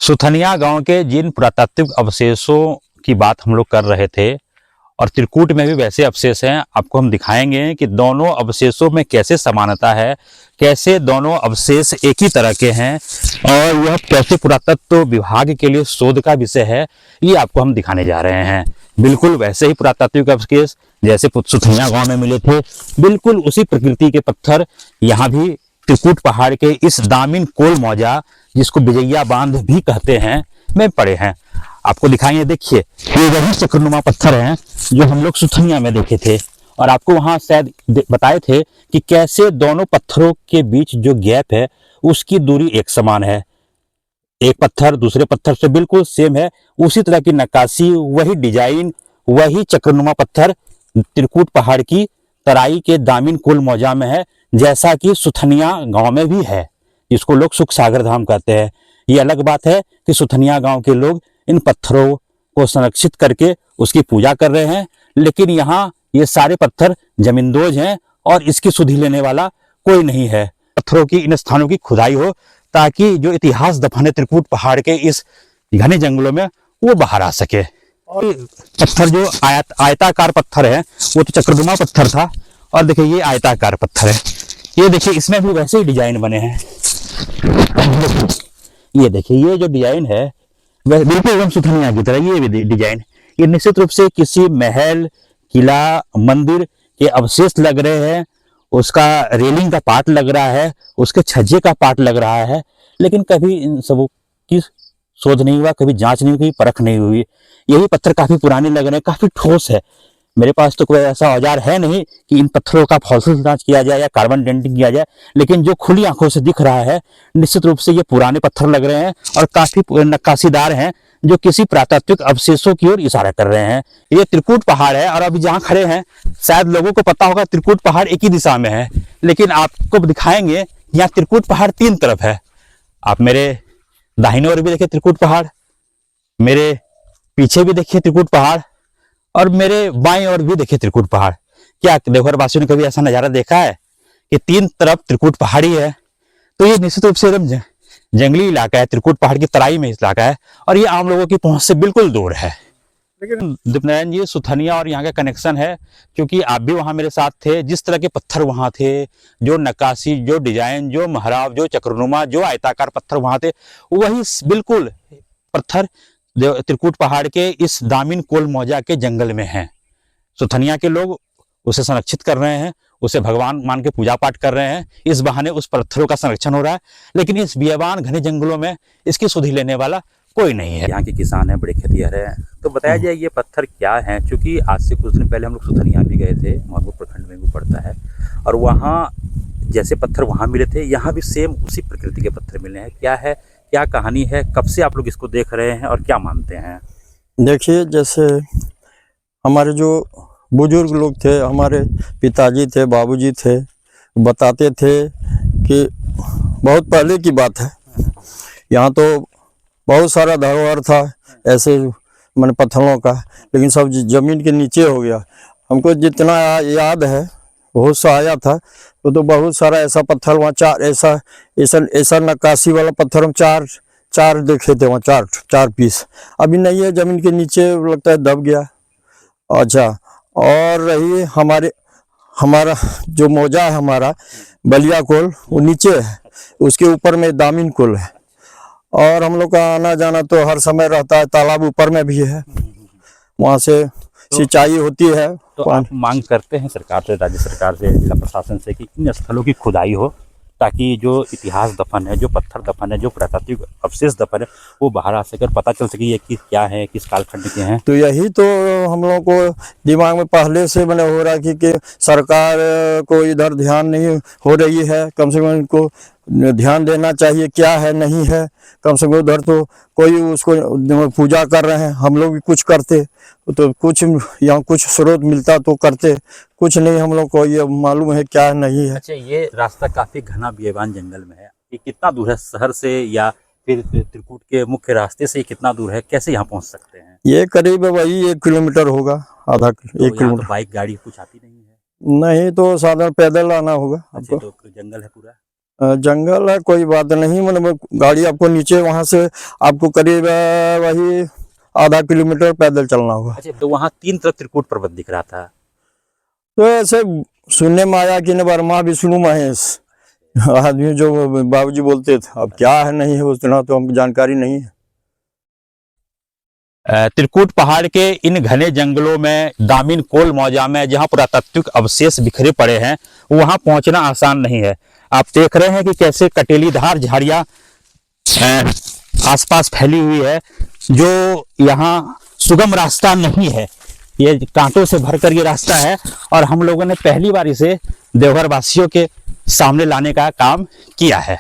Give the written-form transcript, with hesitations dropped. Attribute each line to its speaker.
Speaker 1: सुथनिया गांव के जिन पुरातात्विक अवशेषों की बात हम लोग कर रहे थे और त्रिकूट में भी वैसे अवशेष हैं, आपको हम दिखाएंगे कि दोनों अवशेषों में कैसे समानता है, कैसे दोनों अवशेष एक ही तरह के हैं और यह कैसे पुरातत्व विभाग के लिए शोध का विषय है, ये आपको हम दिखाने जा रहे हैं। बिल्कुल वैसे ही पुरातात्विक अवशेष जैसे सुथनिया गांव में मिले थे, बिल्कुल उसी प्रकृति के पत्थर यहाँ भी त्रिकूट पहाड़ के इस दामिन कोल मौजा, जिसको बिजैया बांध भी कहते हैं, में पड़े हैं। आपको दिखाएंगे। देखिए, ये वही चक्रनुमा पत्थर हैं जो हम लोग सुथनिया में देखे थे और आपको वहां शायद बताए थे कि कैसे दोनों पत्थरों के बीच जो गैप है उसकी दूरी एक समान है। एक पत्थर दूसरे पत्थर से बिल्कुल सेम है, उसी तरह की नक्काशी, वही डिजाइन, वही चक्रनुमा पत्थर त्रिकूट पहाड़ की तराई के दामिन कोल मौजा में है, जैसा कि सुथनिया गांव में भी है, जिसको लोग सुख सागर धाम कहते हैं। ये अलग बात है कि सुथनिया गांव के लोग इन पत्थरों को संरक्षित करके उसकी पूजा कर रहे हैं, लेकिन यहाँ ये सारे पत्थर जमींदोज हैं और इसकी सुधि लेने वाला कोई नहीं है। पत्थरों की इन स्थानों की खुदाई हो ताकि जो इतिहास दफन है त्रिकूट पहाड़ के इस घने जंगलों में, वो बाहर आ सके। और पत्थर जो आयताकार पत्थर है, वो तो चक्रनुमा पत्थर था, और देखिए ये आयताकार पत्थर है। ये देखिए, इसमें भी वैसे ही डिजाइन बने हैं। ये देखिए, ये जो डिजाइन है वह बिल्कुल एकदम सुथनिया की तरह। ये भी डिजाइन, ये निश्चित रूप से किसी महल, किला, मंदिर के अवशेष लग रहे हैं। उसका रेलिंग का पार्ट लग रहा है, उसके छज्जे का पार्ट लग रहा है, लेकिन कभी इन सबों की शोध नहीं हुआ, कभी जांच नहीं हुई, परख नहीं हुई। यही पत्थर काफी पुराने लग रहे हैं, काफी ठोस है। मेरे पास तो कोई ऐसा औजार है नहीं कि इन पत्थरों का फॉसिल जांच किया जाए या कार्बन डेंटिंग किया जाए, लेकिन जो खुली आंखों से दिख रहा है, निश्चित रूप से ये पुराने पत्थर लग रहे हैं और काफी नक्काशीदार हैं, जो किसी पुरातात्विक अवशेषों की ओर इशारा कर रहे हैं। ये त्रिकूट पहाड़ है और अभी जहाँ खड़े हैं, शायद लोगों को पता होगा त्रिकूट पहाड़ एक ही दिशा में है, लेकिन आपको दिखाएंगे यहाँ त्रिकूट पहाड़ तीन तरफ है। आप मेरे दाहिने ओर भी देखिए त्रिकूट पहाड़, मेरे पीछे भी देखिए त्रिकूट पहाड़, और मेरे बाएं ओर भी देखिए त्रिकूट पहाड़। क्या देवघर वासियों ने कभी ऐसा नजारा देखा है कि तीन तरफ त्रिकूट पहाड़ी है? तो ये निश्चित रूप से एकदम जंगली इलाका है, त्रिकूट पहाड़ की तराई में इलाका है, और ये आम लोगों की पहुंच से बिल्कुल दूर है। लेकिन दीपनारायण जी, सुथनिया और यहाँ का कनेक्शन है, क्योंकि आप भी वहां मेरे साथ थे। जिस तरह के पत्थर वहां थे, जो नक्काशी, जो डिजाइन, जो महराब, जो चक्रनुमा, जो आयताकार पत्थर वहां थे, वही बिल्कुल पत्थर त्रिकूट पहाड़ के इस दामिन कोल मौजा के जंगल में हैं। सुथनिया के लोग उसे संरक्षित कर रहे हैं, उसे भगवान मान के पूजा पाठ कर रहे हैं। इस बहाने उस पत्थरों का संरक्षण हो रहा है, लेकिन इस बियाबान घने जंगलों में इसकी सुधि लेने वाला कोई नहीं है। यहाँ के किसान हैं, बड़े खेतिहर हैं। तो बताया जाए ये पत्थर क्या है, क्योंकि आज से कुछ दिन पहले हम लोग सुथनिया भी गए थे, महबूब प्रखंड में भी पड़ता है, और वहाँ जैसे पत्थर वहाँ मिले थे, यहाँ भी सेम उसी प्रकृति के पत्थर मिले हैं। क्या है, क्या कहानी है, कब से आप लोग इसको देख रहे हैं और क्या मानते हैं?
Speaker 2: देखिए, जैसे हमारे जो बुजुर्ग लोग थे, हमारे पिताजी थे, बाबूजी थे, बताते थे कि बहुत पहले की बात है, यहाँ तो बहुत सारा धरोहर था ऐसे मैंने पत्थरों का, लेकिन सब जमीन के नीचे हो गया। हमको जितना याद है, बहुत सा आया था, तो बहुत सारा ऐसा पत्थर वहाँ ऐसा नक्काशी वाला पत्थर हम चार देखे थे वहाँ, चार पीस। अभी नहीं है, जमीन के नीचे लगता है दब गया। अच्छा, और रही हमारा जो मौजा है, हमारा बलिया कोल, वो नीचे है, उसके ऊपर में दामिन कोल है, और हम लोग का आना जाना तो हर समय रहता है। तालाब ऊपर में भी है, वहाँ से सिंचाई होती है।
Speaker 1: तो आप मांग करते हैं सरकार से, राज्य सरकार से, जिला प्रशासन से, कि इन स्थलों की खुदाई हो, ताकि जो इतिहास दफन है, जो पत्थर दफन है, जो पुरातात्विक अवशेष दफन है, वो बाहर आ सके, पता चल सके ये क्या है, किस कालखंड के हैं।
Speaker 2: तो यही तो हम लोगों को दिमाग में पहले से मैंने हो रहा है कि सरकार को इधर ध्यान नहीं हो रही है। कम से कम इनको ध्यान देना चाहिए, क्या है नहीं है। कम से कम उधर तो कोई उसको पूजा कर रहे हैं, हम लोग भी कुछ करते तो कुछ यहाँ कुछ स्रोत मिलता तो करते, कुछ नहीं हम लोग को ये मालूम है क्या नहीं है।
Speaker 1: अच्छा, ये रास्ता काफी घना बियाबान जंगल में है, ये कितना दूर है शहर से, या फिर त्रिकूट के मुख्य रास्ते से कितना दूर है, कैसे यहाँ पहुँच सकते हैं?
Speaker 2: ये करीब वही 1 किलोमीटर होगा, आधा 1 किलोमीटर।
Speaker 1: तो बाइक गाड़ी कुछ आती नहीं है?
Speaker 2: नहीं, तो साधारण पैदल आना होगा।
Speaker 1: अच्छा, तो जंगल है पूरा?
Speaker 2: जंगल है कोई बात नहीं, मतलब गाड़ी आपको नीचे वहां से आपको करीब वही आधा किलोमीटर पैदल चलना होगा।
Speaker 1: अच्छा, तो वहाँ 3 तरफ त्रिकूट पर्वत दिख रहा था।
Speaker 2: तो ऐसे सुनने में आया कि न ब्रह्मा विष्णु महेश आदमी जो बाबूजी बोलते थे, अब क्या है नहीं है उतना तो हमको जानकारी नहीं है।
Speaker 1: त्रिकूट पहाड़ के इन घने जंगलों में, दामिन कोल मौजा में, जहाँ पुरातात्विक अवशेष बिखरे पड़े हैं, वहां पहुंचना आसान नहीं है। आप देख रहे हैं कि कैसे कटेलीधार झाड़ियां आसपास फैली हुई है, जो यहाँ सुगम रास्ता नहीं है। ये कांटों से भरकर ये रास्ता है और हम लोगों ने पहली बार इसे देवघर वासियों के सामने लाने का काम किया है।